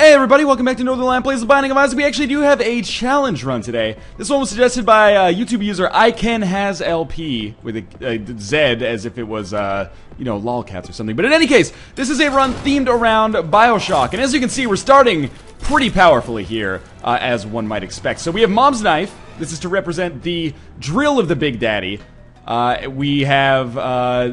Hey everybody, welcome back to Northernlion Plays The Binding of Isaac. We actually do have a challenge run today. This one was suggested by YouTube user ICanHasLP with a Z as if it was, you know, lolcats or something. But in any case, this is a run themed around Bioshock. And as you can see, we're starting pretty powerfully here, as one might expect. So we have Mom's Knife. This is to represent the drill of the Big Daddy. We have,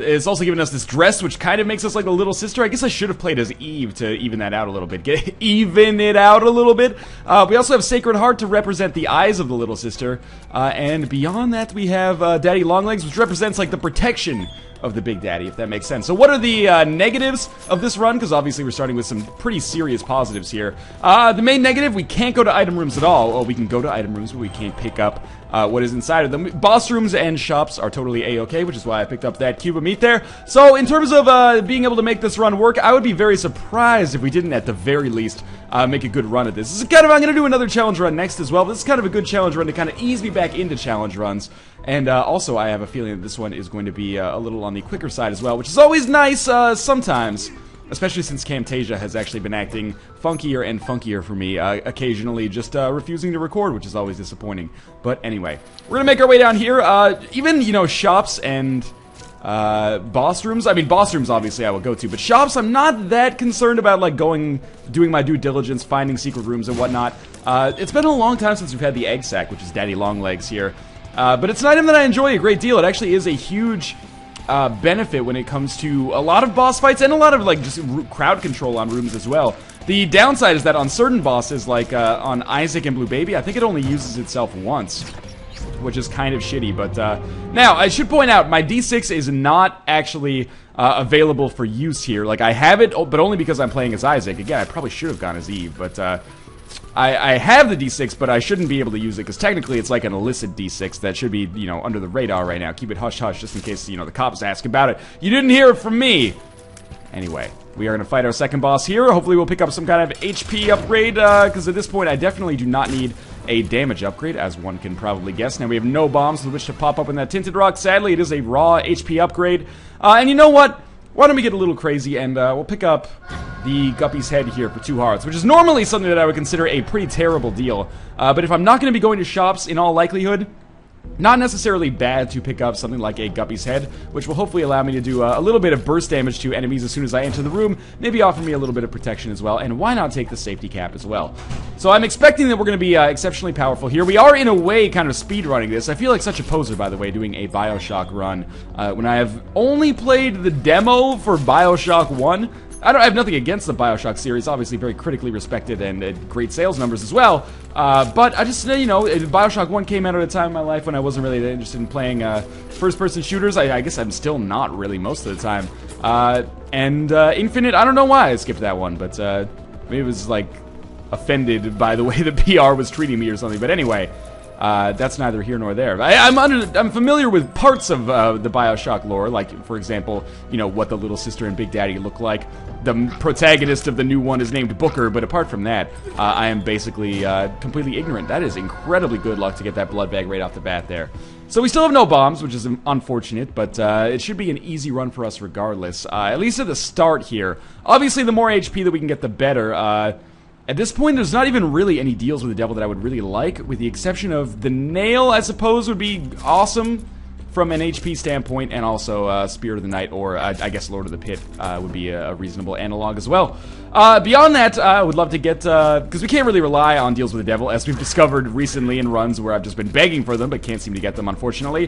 it's also given us this dress, which kind of makes us like the little sister. I guess I should have played as Eve to even that out a little bit. Even it out a little bit. We also have Sacred Heart to represent the eyes of the little sister. And beyond that, we have, Daddy Longlegs, which represents like the protection of the Big Daddy, if that makes sense. So what are the negatives of this run? Because obviously we're starting with some pretty serious positives here. The main negative, we can't go to item rooms at all. Well, we can go to item rooms, but we can't pick up what is inside of them. Boss rooms and shops are totally a-okay, which is why I picked up that cube of meat there. So in terms of being able to make this run work, I would be very surprised if we didn't, at the very least, make a good run at this. This is kind of, I'm going to do another challenge run next as well, but this is kind of a good challenge run to kind of ease me back into challenge runs. And also, I have a feeling that this one is going to be a little on the quicker side as well, which is always nice sometimes. Especially since Camtasia has actually been acting funkier and funkier for me, occasionally just refusing to record, which is always disappointing. But anyway, we're gonna make our way down here. Even, you know, shops and boss rooms. I mean, boss rooms obviously I will go to, but shops I'm not that concerned about, like doing my due diligence, finding secret rooms and whatnot. It's been a long time since we've had the egg sack, which is Daddy Longlegs here. But it's an item that I enjoy a great deal. It actually is a huge benefit when it comes to a lot of boss fights and a lot of like just crowd control on rooms as well. The downside is that on certain bosses, like on Isaac and Blue Baby, I think it only uses itself once, which is kind of shitty. But now I should point out my D6 is not actually available for use here. Like I have it, but only because I'm playing as Isaac. Again, I probably should have gone as Eve, but I have the D6, but I shouldn't be able to use it, because technically it's like an illicit D6 that should be, you know, under the radar right now. Keep it hush-hush, just in case, you know, the cops ask about it. You didn't hear it from me! Anyway, we are going to fight our second boss here. Hopefully we'll pick up some kind of HP upgrade, because at this point I definitely do not need a damage upgrade, as one can probably guess. Now we have no bombs with which to pop up in that Tinted Rock. Sadly, it is a raw HP upgrade. And you know what? Why don't we get a little crazy, and we'll pick up the GUPPYS head here for 2 hearts, which is normally something that I would consider a pretty terrible deal. But if I'm not going to be going to shops, in all likelihood, not necessarily bad to pick up something like a GUPPYS head, which will hopefully allow me to do a little bit of burst damage to enemies as soon as I enter the room, maybe offer me a little bit of protection as well, and why not take the safety cap as well. So I'm expecting that we're going to be exceptionally powerful here. We are, in a way, kind of speedrunning this. I feel like such a poser, by the way, doing a Bioshock run, when I have only played the demo for Bioshock 1. I have nothing against the Bioshock series, obviously very critically respected and great sales numbers as well. But I just, you know, Bioshock 1 came out at a time in my life when I wasn't really that interested in playing first-person shooters. I guess I'm still not really most of the time. Infinite, I don't know why I skipped that one, but maybe it was like offended by the way the PR was treating me or something. But anyway, that's neither here nor there. I'm familiar with parts of the Bioshock lore, like, for example, you know, what the little sister and Big Daddy look like. The protagonist of the new one is named Booker, but apart from that, I am basically completely ignorant. That is incredibly good luck to get that blood bag right off the bat there. So we still have no bombs, which is unfortunate, but it should be an easy run for us regardless, at least at the start here. Obviously, the more HP that we can get, the better. At this point, there's not even really any deals with the devil that I would really like, with the exception of the nail, I suppose, would be awesome from an HP standpoint, and also Spirit of the Night, or I guess Lord of the Pit would be a reasonable analog as well. Beyond that, I would love to get, because we can't really rely on deals with the devil, as we've discovered recently in runs where I've just been begging for them, but can't seem to get them, unfortunately.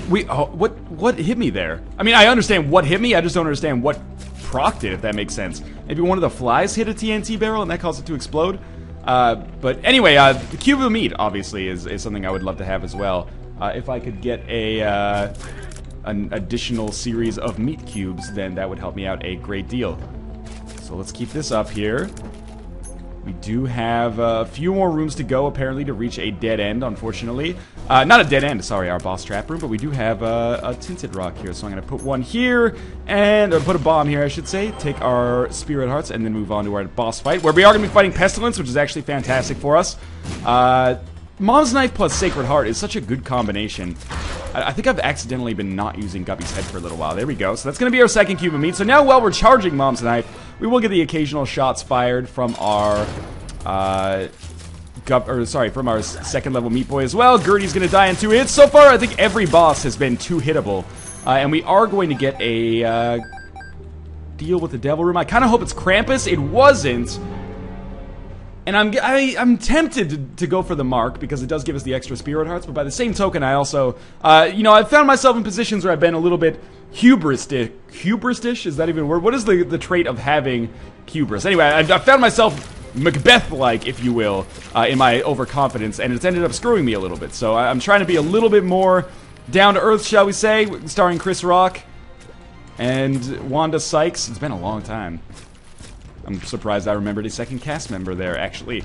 What hit me there? I mean, I understand what hit me, I just don't understand what procced it, if that makes sense. Maybe one of the flies hit a TNT barrel and that caused it to explode? But anyway, the cube of meat, obviously, is something I would love to have as well. If I could get an additional series of meat cubes, then that would help me out a great deal. So let's keep this up here. We do have a few more rooms to go, apparently, to reach a dead end, unfortunately. Not a dead end, sorry, our boss trap room, but we do have a Tinted Rock here. So I'm going to put one here, and put a bomb here, I should say. Take our Spirit Hearts, and then move on to our boss fight, where we are going to be fighting Pestilence, which is actually fantastic for us. Mom's Knife plus Sacred Heart is such a good combination. I think I've accidentally been not using Guppy's head for a little while. There we go. So that's going to be our second cube of meat. So now while we're charging Mom's Knife, we will get the occasional shots fired from our, from our second level Meat Boy as well. Gertie's going to die in 2 hits. So far, I think every boss has been 2 hittable. And we are going to get a, deal with the Devil Room. I kind of hope it's Krampus. It wasn't. And I'm tempted to go for the Mark because it does give us the extra Spirit Hearts, but by the same token, I also, you know, I've found myself in positions where I've been a little bit hubris-ish? Is that even a word? What is the trait of having hubris? Anyway, I found myself Macbeth-like, if you will, in my overconfidence, and it's ended up screwing me a little bit. So I'm trying to be a little bit more down to earth, shall we say, starring Chris Rock and Wanda Sykes. It's been a long time. I'm surprised I remembered a second cast member there, actually.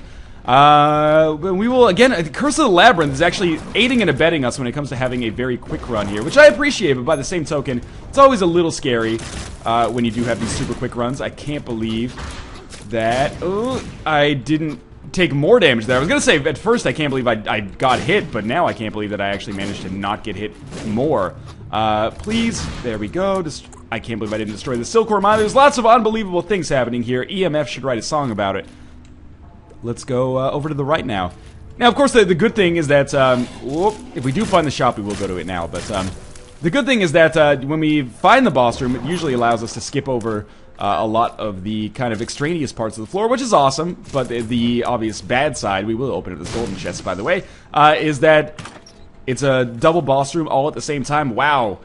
We will, again, Curse of the Labyrinth is actually aiding and abetting us when it comes to having a very quick run here, which I appreciate, but by the same token, it's always a little scary when you do have these super quick runs. I can't believe that... Oh, I didn't take more damage there. I was going to say, at first, I can't believe I got hit, but now I can't believe that I actually managed to not get hit more. Please, there we go. I can't believe I didn't destroy the Silk Worm either. There's lots of unbelievable things happening here. EMF should write a song about it. Let's go over to the right now. Now, of course, the good thing is that, if we do find the shop, we will go to it now, but the good thing is that when we find the boss room, it usually allows us to skip over a lot of the kind of extraneous parts of the floor, which is awesome, but the obvious bad side, we will open up this golden chest, by the way, is that it's a double boss room all at the same time. Wow.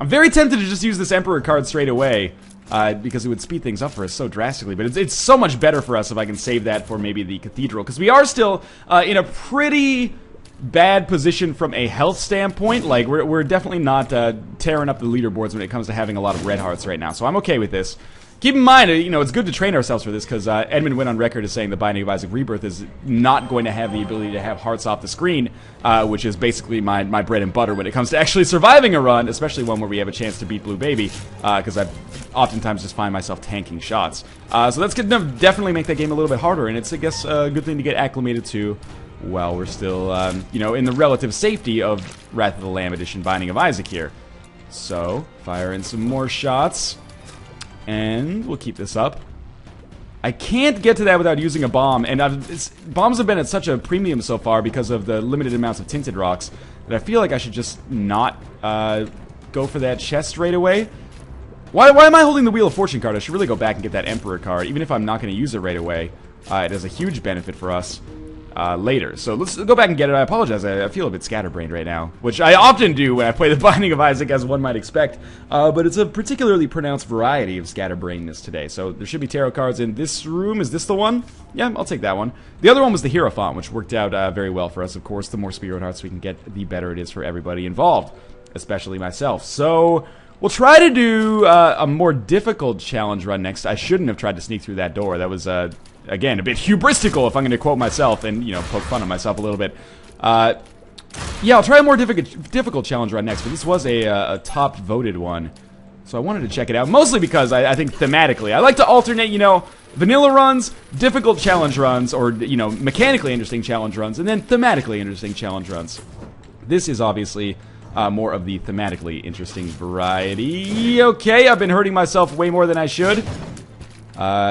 I'm very tempted to just use this Emperor card straight away, because it would speed things up for us so drastically, but it's so much better for us if I can save that for maybe the Cathedral, because we are still in a pretty bad position from a health standpoint. Like, we're definitely not tearing up the leaderboards when it comes to having a lot of red hearts right now, so I'm okay with this. Keep in mind, you know, it's good to train ourselves for this, because Edmund went on record as saying the Binding of Isaac Rebirth is not going to have the ability to have hearts off the screen, which is basically my bread and butter when it comes to actually surviving a run, especially one where we have a chance to beat Blue Baby, because I oftentimes just find myself tanking shots. So that's going to definitely make that game a little bit harder, and it's, I guess, a good thing to get acclimated to while we're still, you know, in the relative safety of Wrath of the Lamb Edition Binding of Isaac here. So, fire in some more shots. And we'll keep this up. I can't get to that without using a bomb, and bombs have been at such a premium so far because of the limited amounts of tinted rocks that I feel like I should just not go for that chest right away. Why am I holding the Wheel of Fortune card? I should really go back and get that Emperor card, even if I'm not going to use it right away. It has a huge benefit for us later. So let's go back and get it. I apologize. I feel a bit scatterbrained right now, which I often do when I play the Binding of Isaac, as one might expect. But it's a particularly pronounced variety of scatterbrainedness today. So there should be tarot cards in this room. Is this the one? Yeah, I'll take that one. The other one was the Hierophant, which worked out very well for us. Of course, the more Spirit Hearts we can get, the better it is for everybody involved, especially myself. So we'll try to do a more difficult challenge run next. I shouldn't have tried to sneak through that door. That was again, a bit hubristical, if I'm going to quote myself and, you know, poke fun at myself a little bit. Yeah, I'll try a more difficult challenge run next, but this was a top-voted one. So I wanted to check it out, mostly because I think thematically, I like to alternate, you know, vanilla runs, difficult challenge runs, or, you know, mechanically interesting challenge runs, and then thematically interesting challenge runs. This is obviously more of the thematically interesting variety. Okay, I've been hurting myself way more than I should.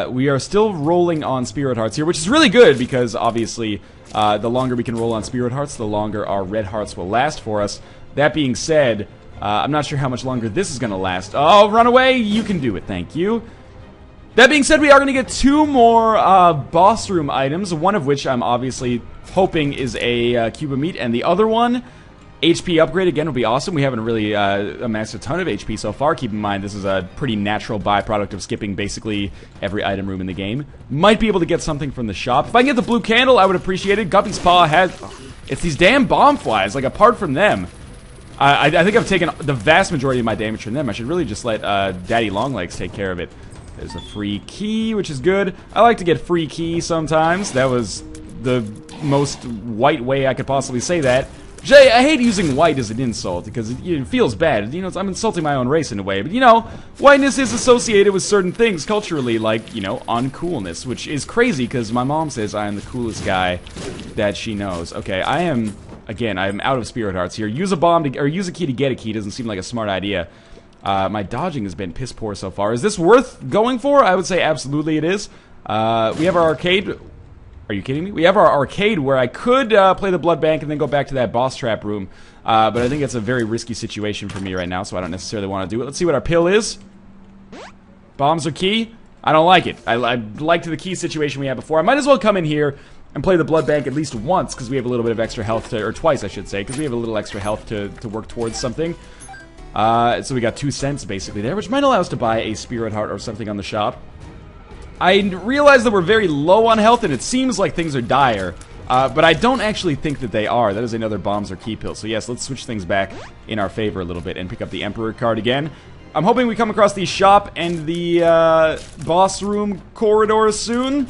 We are still rolling on Spirit Hearts here, which is really good because, obviously, the longer we can roll on Spirit Hearts, the longer our Red Hearts will last for us. That being said, I'm not sure how much longer this is going to last. Oh, run away! You can do it, thank you. That being said, we are going to get 2 more boss room items, one of which I'm obviously hoping is a cube of meat, and the other one, HP upgrade, again, would be awesome. We haven't really amassed a ton of HP so far. Keep in mind, this is a pretty natural byproduct of skipping basically every item room in the game. Might be able to get something from the shop. If I can get the blue candle, I would appreciate it. Guppy's Paw has... It's these damn bomb flies. Like, apart from them, I think I've taken the vast majority of my damage from them. I should really just let Daddy Longlegs take care of it. There's a free key, which is good. I like to get free key sometimes. That was the most white way I could possibly say that. Jay, I hate using white as an insult because it feels bad. You know, I'm insulting my own race in a way. But, you know, whiteness is associated with certain things culturally, like, you know, uncoolness, which is crazy because my mom says I am the coolest guy that she knows. Okay, I am, again, I'm out of spirit hearts here. Use a bomb to, or use a key to get a key doesn't seem like a smart idea. My dodging has been piss poor so far. Is this worth going for? I would say absolutely it is. We have our arcade. Are you kidding me? We have our arcade where I could play the blood bank and then go back to that boss trap room. But I think it's a very risky situation for me right now, so I don't necessarily want to do it. Let's see what our pill is. Bombs are key. I don't like it. I liked the key situation we had before. I might as well come in here and play the blood bank at least once because we have a little bit of extra health to, or twice I should say, because we have a little extra health to work towards something. So we got 2 cents basically there, which might allow us to buy a spirit heart or something on the shop. I realize that we're very low on health, and it seems like things are dire, but I don't actually think that they are. That is another bombs or key pill. So yes, let's switch things back in our favor a little bit and pick up the Emperor card again. I'm hoping we come across the shop and the boss room corridor soon.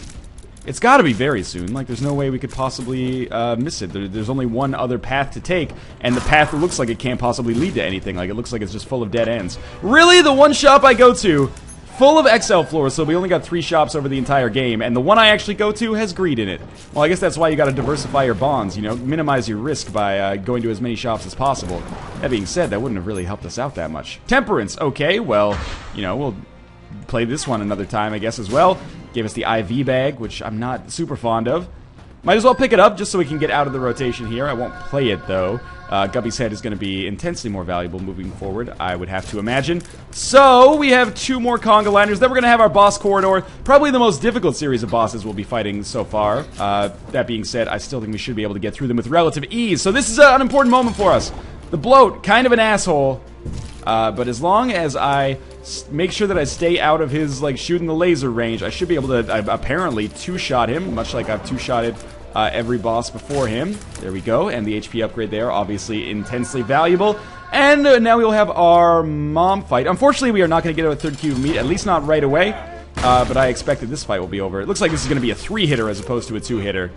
It's got to be very soon. Like, there's no way we could possibly miss it. There's only one other path to take, and the path looks like it can't possibly lead to anything. Like, it looks like it's just full of dead ends. Really? The one shop I go to, full of XL floors, so we only got 3 shops over the entire game, and the one I actually go to has greed in it. Well, I guess that's why you gotta diversify your bonds, you know, minimize your risk by going to as many shops as possible. That being said, that wouldn't have really helped us out that much. Temperance, okay, well, you know, we'll play this one another time, I guess, as well. Gave us the IV bag, which I'm not super fond of. Might as well pick it up just so we can get out of the rotation here. I won't play it, though. Guppy's head is going to be intensely more valuable moving forward, I would have to imagine. So, we have 2 more conga liners. Then we're going to have our boss corridor. Probably the most difficult series of bosses we'll be fighting so far. That being said, I still think we should be able to get through them with relative ease. So this is an important moment for us. The bloat, kind of an asshole. But as long as I make sure that I stay out of his, like, shooting the laser range, I should be able to, apparently, 2-shot him, much like I've 2-shotted every boss before him. There we go, and the HP upgrade there, obviously intensely valuable. And now we'll have our mom fight. Unfortunately, we are not going to get a 3rd cube of meat, at least not right away. But I expect that this fight will be over. It looks like this is going to be a 3-hitter as opposed to a 2-hitter.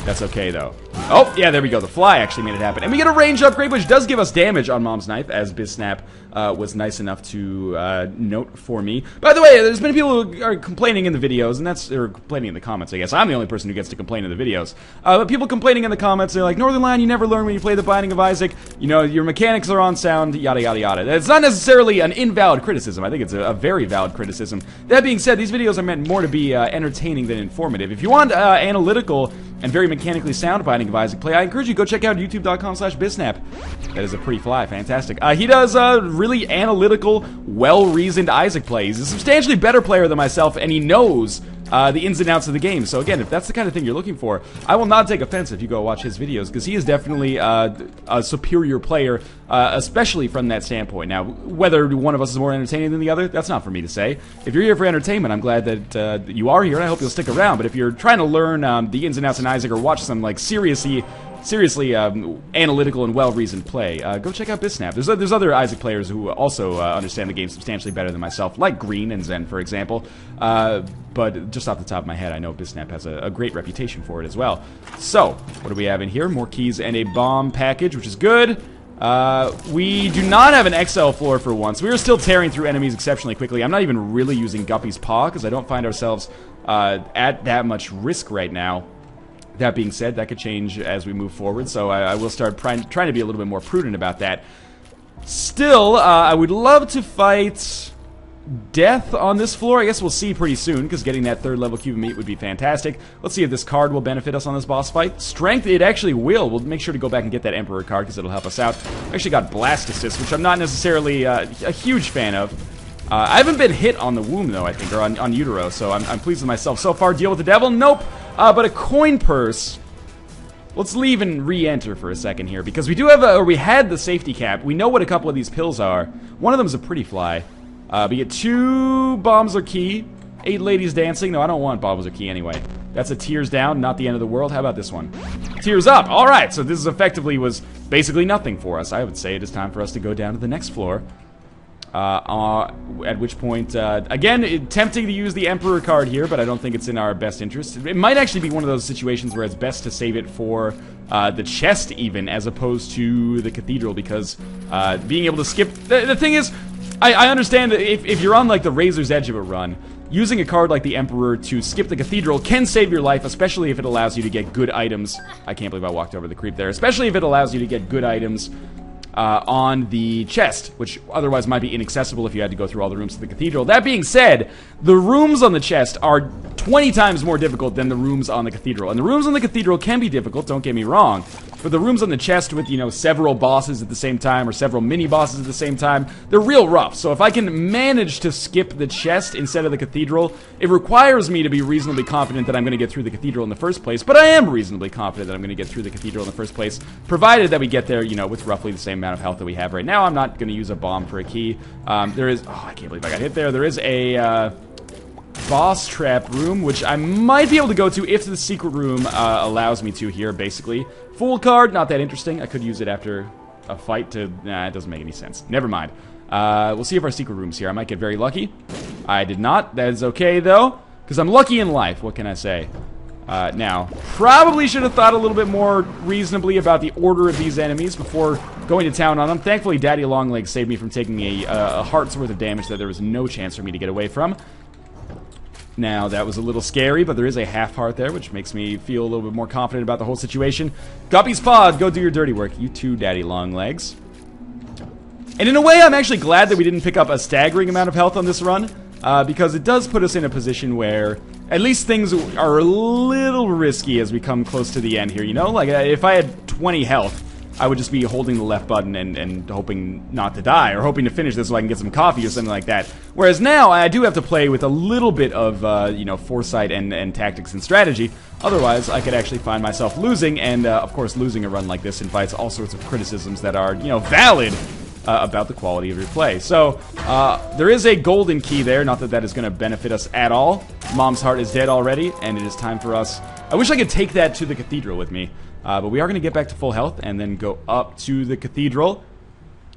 That's okay, though. Oh, yeah, there we go. The fly actually made it happen. And we get a range upgrade, which does give us damage on Mom's Knife, as BizSnap was nice enough to note for me. By the way, there's been people who are complaining in the videos, and that's, or complaining in the comments, I guess. I'm the only person who gets to complain in the videos. But people complaining in the comments, they're like, Northernlion, you never learn when you play the Binding of Isaac. You know, your mechanics are on sound, yada, yada, yada. It's not necessarily an invalid criticism. I think it's a very valid criticism. That being said, these videos are meant more to be entertaining than informative. If you want analytical and very mechanically sound Binding of Isaac play, I encourage you to go check out youtube.com/BizSnap. That is a pretty fly, fantastic. He does really analytical, well-reasoned Isaac play. He's a substantially better player than myself, and he knows the ins and outs of the game. So again, if that's the kind of thing you're looking for, I will not take offense if you go watch his videos, because he is definitely a superior player, especially from that standpoint. Now, whether one of us is more entertaining than the other, that's not for me to say. If you're here for entertainment, I'm glad that you are here, and I hope you'll stick around. But if you're trying to learn the ins and outs in Isaac, or watch some like seriously analytical and well-reasoned play, go check out BizSnap. There's other Isaac players who also understand the game substantially better than myself, like Green and Zen, for example. But just off the top of my head, I know BizSnap has a great reputation for it as well. So, what do we have in here? More keys and a bomb package, which is good. We do not have an XL floor for once. We are still tearing through enemies exceptionally quickly. I'm not even really using Guppy's Paw, because I don't find ourselves at that much risk right now. That being said, that could change as we move forward, so I will start trying to be a little bit more prudent about that. Still, I would love to fight Death on this floor. I guess we'll see pretty soon, because getting that 3rd level cube of meat would be fantastic. Let's see if this card will benefit us on this boss fight. Strength, it actually will. We'll make sure to go back and get that Emperor card, because it'll help us out. I actually got Blast Assist, which I'm not necessarily a huge fan of. I haven't been hit on the womb, though, I think, or on utero, so I'm pleased with myself so far. Deal with the devil? Nope. But a coin purse. Let's leave and re-enter for a second here, because we do have or we had the safety cap. We know what a couple of these pills are. One of them is a pretty fly. We get 2 bombs or key, 8 ladies dancing. No, I don't want bombs or key anyway. That's a tears down, not the end of the world. How about this one? Tears up. All right, so this is effectively was basically nothing for us. I would say it is time for us to go down to the next floor. At which point, again, tempting to use the Emperor card here, but I don't think it's in our best interest. It might actually be one of those situations where it's best to save it for the chest even, as opposed to the Cathedral, because being able to skip... The thing is, I understand that if you're on like the razor's edge of a run, using a card like the Emperor to skip the Cathedral can save your life, especially if it allows you to get good items. I can't believe I walked over the creep there. Especially if it allows you to get good items on the chest, which otherwise might be inaccessible if you had to go through all the rooms to the Cathedral. That being said, the rooms on the chest are 20 times more difficult than the rooms on the Cathedral. And the rooms on the Cathedral can be difficult, don't get me wrong. But the rooms on the chest with, you know, several bosses at the same time, or several mini-bosses at the same time, they're real rough. So if I can manage to skip the chest instead of the Cathedral, it requires me to be reasonably confident that I'm going to get through the Cathedral in the first place. But I am reasonably confident that I'm going to get through the Cathedral in the first place, provided that we get there, you know, with roughly the same amount of health that we have right now. I'm not going to use a bomb for a key. There is... Oh, I can't believe I got hit there. There is a... boss trap room, which I might be able to go to if the secret room allows me to here, basically. Fool card, not that interesting. I could use it after a fight to... Nah, it doesn't make any sense. Never mind. We'll see if our secret room's here. I might get very lucky. I did not. That is okay, though, because I'm lucky in life. What can I say? Now, probably should have thought a little bit more reasonably about the order of these enemies before going to town on them. Thankfully, Daddy Longlegs saved me from taking a heart's worth of damage that there was no chance for me to get away from. Now, that was a little scary, but there is a half heart there, which makes me feel a little bit more confident about the whole situation. Guppy's Pod, go do your dirty work. You too, Daddy Longlegs. And in a way, I'm actually glad that we didn't pick up a staggering amount of health on this run, because it does put us in a position where at least things are a little risky as we come close to the end here, you know? Like, if I had 20 health, I would just be holding the left button and hoping not to die, or hoping to finish this so I can get some coffee or something like that. Whereas now, I do have to play with a little bit of, you know, foresight and tactics and strategy. Otherwise, I could actually find myself losing, and, of course, losing a run like this invites all sorts of criticisms that are, you know, valid about the quality of your play. So, there is a golden key there, not that that is going to benefit us at all. Mom's heart is dead already, and it is time for us... I wish I could take that to the Cathedral with me. But we are going to get back to full health and then go up to the Cathedral.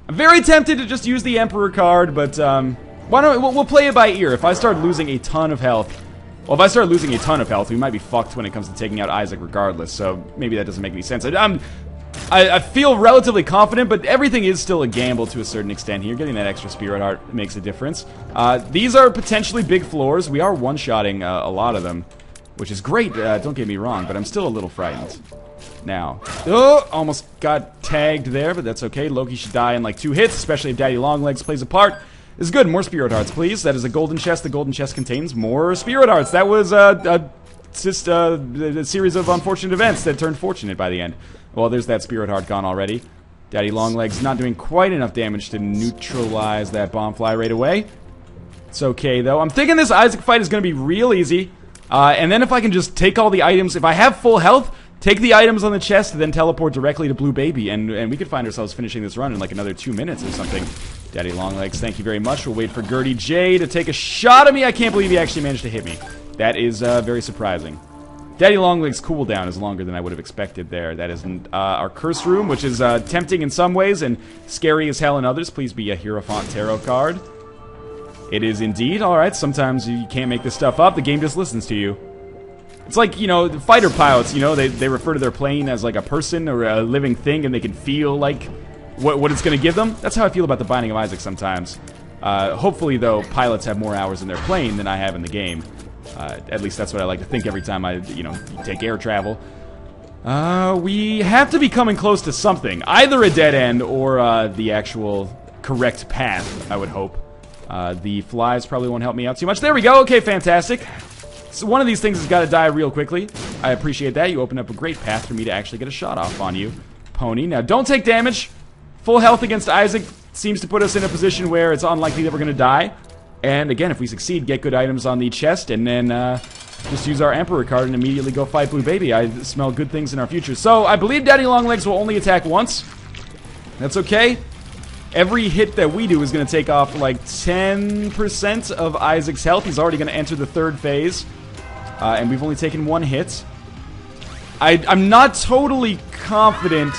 I'm very tempted to just use the Emperor card, but why don't we'll play it by ear. If I start losing a ton of health, well, if I start losing a ton of health, we might be fucked when it comes to taking out Isaac regardless, so maybe that doesn't make any sense. I feel relatively confident, but everything is still a gamble to a certain extent here. Getting that extra Spirit Heart makes a difference. These are potentially big floors. We are one-shotting a lot of them, which is great, don't get me wrong, but I'm still a little frightened. Now, oh, almost got tagged there, but that's okay. Loki should die in like 2 hits, especially if Daddy Longlegs plays a part. It's good. More Spirit Hearts, please. That is a golden chest. The golden chest contains more Spirit Hearts. That was just a series of unfortunate events that turned fortunate by the end. Well, there's that Spirit Heart gone already. Daddy Longlegs not doing quite enough damage to neutralize that bomb fly right away. It's okay, though. I'm thinking this Isaac fight is going to be real easy. And then if I can just take all the items, if I have full health... Take the items on the chest, and then teleport directly to Blue Baby, and we could find ourselves finishing this run in like another 2 minutes or something. Daddy Longlegs, thank you very much. We'll wait for Gertie J to take a shot at me. I can't believe he actually managed to hit me. That is very surprising. Daddy Longlegs' cooldown is longer than I would have expected there. That is our curse room, which is tempting in some ways and scary as hell in others. Please be a Hierophant Tarot card. It is indeed. Alright, sometimes you can't make this stuff up. The game just listens to you. It's like, you know, the fighter pilots, you know, they refer to their plane as like a person or a living thing, and they can feel like what it's going to give them. That's how I feel about the Binding of Isaac sometimes. Hopefully, though, pilots have more hours in their plane than I have in the game. At least that's what I like to think every time I, you know, take air travel. We have to be coming close to something. Either a dead end or the actual correct path, I would hope. The flies probably won't help me out too much. There we go. Okay, fantastic. So one of these things has got to die real quickly. I appreciate that. You opened up a great path for me to actually get a shot off on you, Pony. Now, don't take damage. Full health against Isaac seems to put us in a position where it's unlikely that we're going to die. And again, if we succeed, get good items on the chest, and then just use our Emperor card and immediately go fight Blue Baby. I smell good things in our future. So, I believe Daddy Longlegs will only attack once. That's okay. Every hit that we do is going to take off like 10% of Isaac's health. He's already going to enter the 3rd phase. And we've only taken 1 hit. I'm not totally confident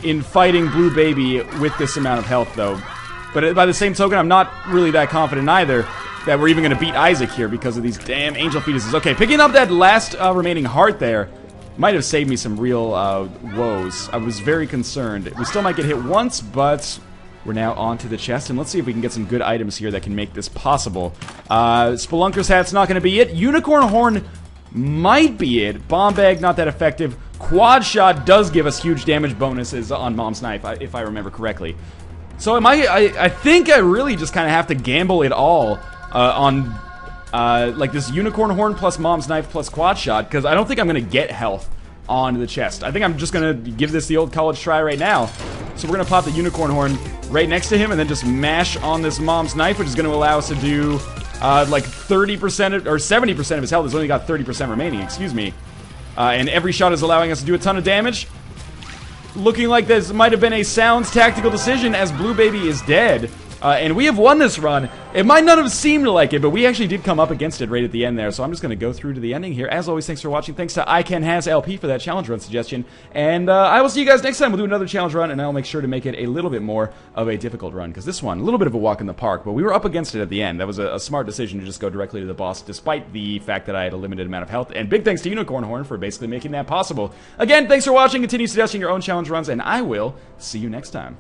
in fighting Blue Baby with this amount of health, though. But by the same token, I'm not really that confident either that we're even going to beat Isaac here because of these damn angel fetuses. Okay, picking up that last remaining heart there might have saved me some real woes. I was very concerned. We still might get hit once, but we're now onto the chest, and let's see if we can get some good items here that can make this possible. Spelunker's Hat's not going to be it. Unicorn Horn might be it. Bomb Bag, not that effective. Quad Shot does give us huge damage bonuses on Mom's Knife, if I remember correctly. So I think I really just kind of have to gamble it all on like this Unicorn Horn plus Mom's Knife plus Quad Shot, because I don't think I'm going to get health on the chest. I think I'm just going to give this the old college try right now. So we're going to pop the Unicorn Horn right next to him and then just mash on this Mom's Knife, which is going to allow us to do like 30% or 70% of his health. He's only got 30% remaining, excuse me. And every shot is allowing us to do a ton of damage. Looking like this might have been a sound tactical decision, as Blue Baby is dead. And we have won this run. It might not have seemed like it, but we actually did come up against it right at the end there. So I'm just going to go through to the ending here. As always, thanks for watching. Thanks to ICanHasLP for that challenge run suggestion. And I will see you guys next time. We'll do another challenge run, and I'll make sure to make it a little bit more of a difficult run. Because this one, a little bit of a walk in the park, but we were up against it at the end. That was a smart decision to just go directly to the boss, despite the fact that I had a limited amount of health. And big thanks to Unicorn Horn for basically making that possible. Again, thanks for watching. Continue suggesting your own challenge runs, and I will see you next time.